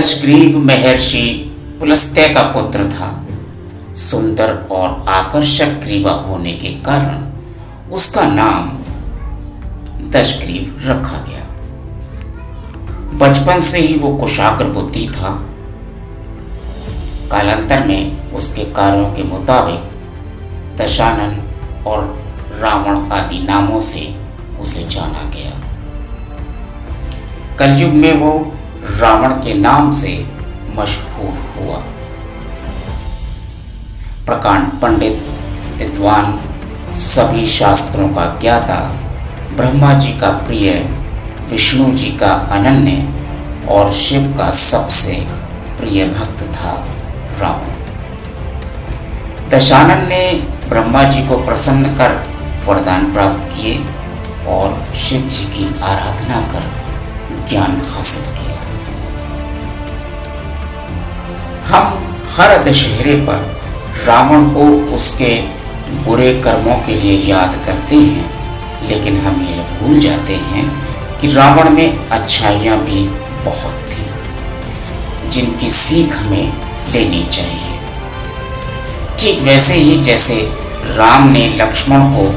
दशग्रीव महर्षि पुलस्त्य का पुत्र था। सुंदर और आकर्षक ग्रीवा होने के कारण उसका नाम दशग्रीव रखा गया। बचपन से ही वो कुशाग्र बुद्धि था। कालांतर में उसके कार्यों के मुताबिक दशानन और रावण आदि नामों से उसे जाना गया। कलयुग में वो रावण के नाम से मशहूर हुआ। प्रकांड पंडित, विद्वान, सभी शास्त्रों का ज्ञाता, ब्रह्मा जी का प्रिय, विष्णु जी का अनन्य और शिव का सबसे प्रिय भक्त था रावण। दशानन ने ब्रह्मा जी को प्रसन्न कर वरदान प्राप्त किए और शिव जी की आराधना कर ज्ञान हासिल किया। हम हर दशहरे पर रावण को उसके बुरे कर्मों के लिए याद करते हैं, लेकिन हम यह भूल जाते हैं कि रावण में अच्छाइयाँ भी बहुत थी जिनकी सीख हमें लेनी चाहिए। ठीक वैसे ही जैसे राम ने लक्ष्मण को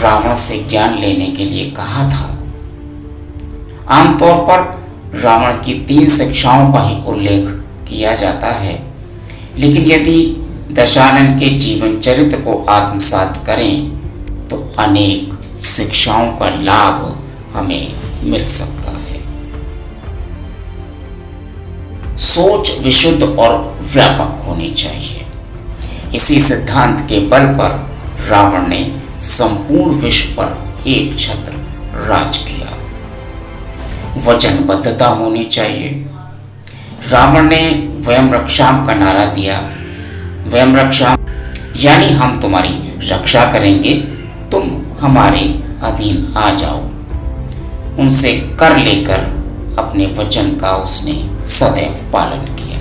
रावण से ज्ञान लेने के लिए कहा था। आमतौर पर रावण की 3 शिक्षाओं का ही उल्लेख किया जाता है, लेकिन यदि दशानन के जीवन चरित्र को आत्मसात करें तो अनेक शिक्षाओं का लाभ हमें मिल सकता है। सोच विशुद्ध और व्यापक होनी चाहिए। इसी सिद्धांत के बल पर रावण ने संपूर्ण विश्व पर एक छत्र राज किया। वचनबद्धता होनी चाहिए। रावण ने वयम रक्षाम का नारा दिया। वयम रक्षाम यानी हम तुम्हारी रक्षा करेंगे, तुम हमारे अधीन आ जाओ। उनसे कर लेकर अपने वचन का उसने सदैव पालन किया।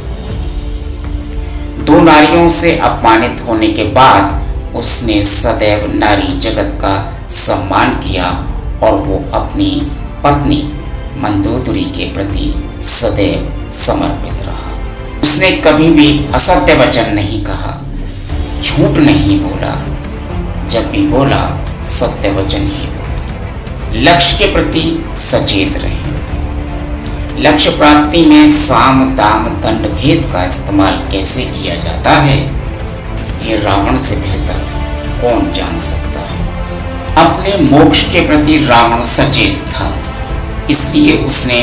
2 नारियों से अपमानित होने के बाद उसने सदैव नारी जगत का सम्मान किया और वो अपनी पत्नी मंदोदरी के प्रति सदैव समर्पित रहा। उसने कभी भी असत्य वचन नहीं कहा, झूठ नहीं बोला, जब भी बोला सत्य वचन ही बोला। लक्ष्य के प्रति सचेत रहे। लक्ष्य प्राप्ति में साम दाम दंड भेद का इस्तेमाल कैसे किया जाता है, ये रावण से बेहतर कौन जान सकता है। अपने मोक्ष के प्रति रावण सचेत था, इसलिए उसने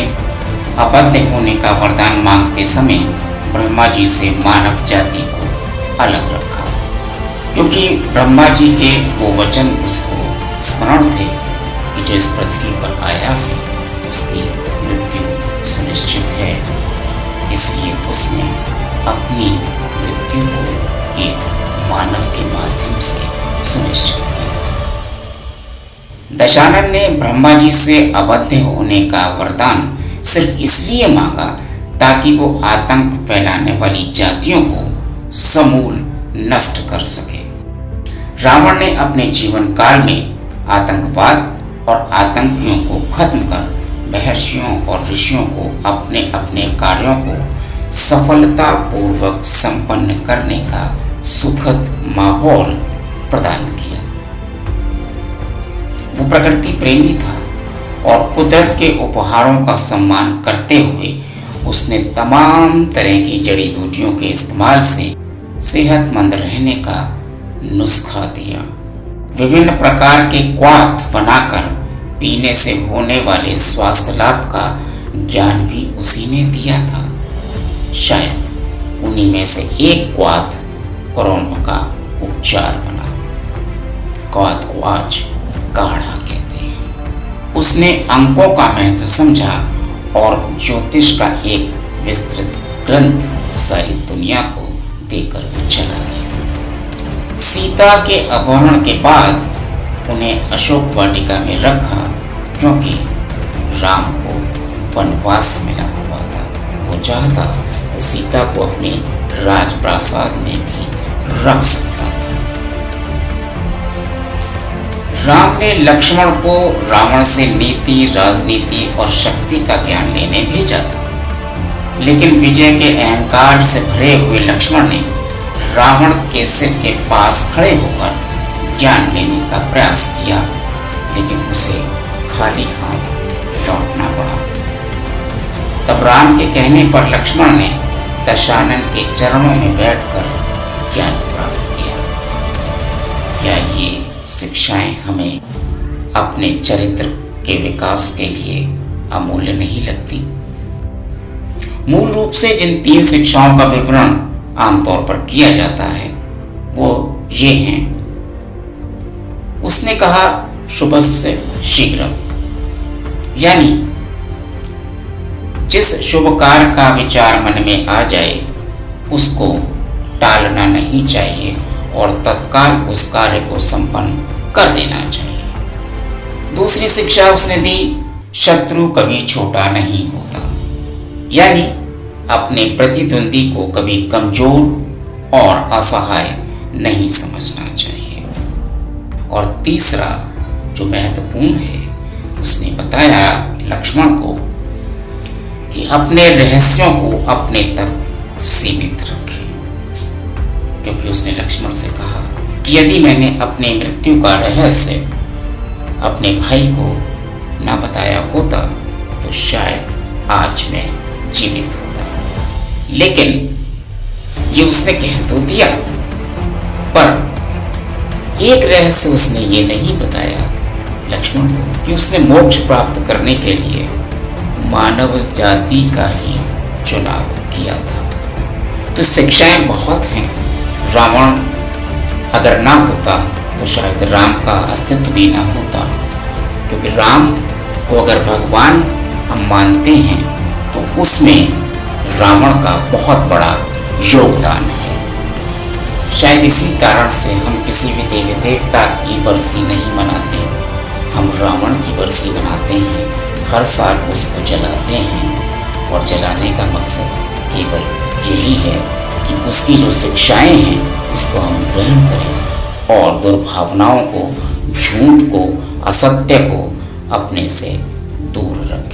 अबद्ध होने का वरदान मांगते समय ब्रह्मा जी से मानव जाति को अलग रखा, क्योंकि ब्रह्मा जी के वो वचन उसको स्मरण थे कि जो इस पृथ्वी पर आया है उसकी मृत्यु सुनिश्चित है। इसलिए उसने अपनी मृत्यु को एक मानव के माध्यम से सुनिश्चित किया। दशानन ने ब्रह्मा जी से अबद्ध होने का वरदान सिर्फ इसलिए मांगा ताकि वो आतंक फैलाने वाली जातियों को समूल नष्ट कर सके। रावण ने अपने जीवन काल में आतंकवाद और आतंकियों को खत्म कर महर्षियों और ऋषियों को अपने अपने कार्यों को सफलतापूर्वक संपन्न करने का सुखद माहौल प्रदान किया। वो प्रकृति प्रेमी था और कुदरत के उपहारों का सम्मान करते हुए उसने तमाम तरह की जड़ी बूटियों के इस्तेमाल से सेहतमंद रहने का नुस्खा दिया। विभिन्न प्रकार के क्वाथ बनाकर पीने से होने वाले स्वास्थ्य लाभ का ज्ञान भी उसी ने दिया था। शायद उन्हीं में से एक क्वाथ कोरोना का उपचार बना। क्वाथ को आज काढ़ा कहते हैं। उसने अंकों का महत्व समझा और ज्योतिष का एक विस्तृत ग्रंथ सारी दुनिया को देकर चला गया। सीता के अपहरण के बाद उन्हें अशोक वाटिका में रखा, क्योंकि राम को वनवास मिला हुआ था। वो चाहता तो सीता को अपने राजप्रासाद में भी रख सकता था। राम ने लक्ष्मण को रावण से नीति, राजनीति और शक्ति का ज्ञान लेने भेजा था। लेकिन विजय के अहंकार से भरे हुए लक्ष्मण ने रावण के सिर के पास खड़े होकर ज्ञान लेने का प्रयास किया, लेकिन उसे खाली हाथ लौटना पड़ा। तब राम के कहने पर लक्ष्मण ने दशानन के चरणों में बैठकर ज्ञान प्राप्त किया। क्या ये शिक्षाएं हमें अपने चरित्र के विकास के लिए अमूल्य नहीं लगती? मूल रूप से जिन 3 शिक्षाओं का विवरण आमतौर पर किया जाता है वो ये हैं। उसने कहा शुभस्य शीघ्रम, यानी जिस शुभ कार्य का विचार मन में आ जाए उसको टालना नहीं चाहिए और तत्काल उस कार्य को संपन्न कर देना चाहिए। दूसरी शिक्षा उसने दी, शत्रु कभी छोटा नहीं होता, यानी अपने प्रतिद्वंदी को कभी कमजोर और असहाय नहीं समझना चाहिए। और तीसरा जो महत्वपूर्ण है, उसने बताया लक्ष्मण को कि अपने रहस्यों को अपने तक सीमित रखें, क्योंकि उसने लक्ष्मण से कहा कि यदि मैंने अपनी मृत्यु का रहस्य अपने भाई को ना बताया होता तो शायद आज मैं जीवित होता। लेकिन ये उसने कह तो दिया, पर एक रहस्य उसने ये नहीं बताया लक्ष्मण को कि उसने मोक्ष प्राप्त करने के लिए मानव जाति का ही चुनाव किया था। तो शिक्षाएं बहुत हैं। रावण अगर ना होता तो शायद राम का अस्तित्व भी ना होता, क्योंकि राम को अगर भगवान हम मानते हैं तो उसमें रावण का बहुत बड़ा योगदान है। शायद इसी कारण से हम किसी भी देवी देवता की बरसी नहीं मनाते, हम रावण की बरसी मनाते हैं। हर साल उसको जलाते हैं और जलाने का मकसद केवल यही है कि उसकी जो शिक्षाएं हैं उसको हम ग्रहण करें और दुर्भावनाओं को, झूठ को, असत्य को अपने से दूर रखें।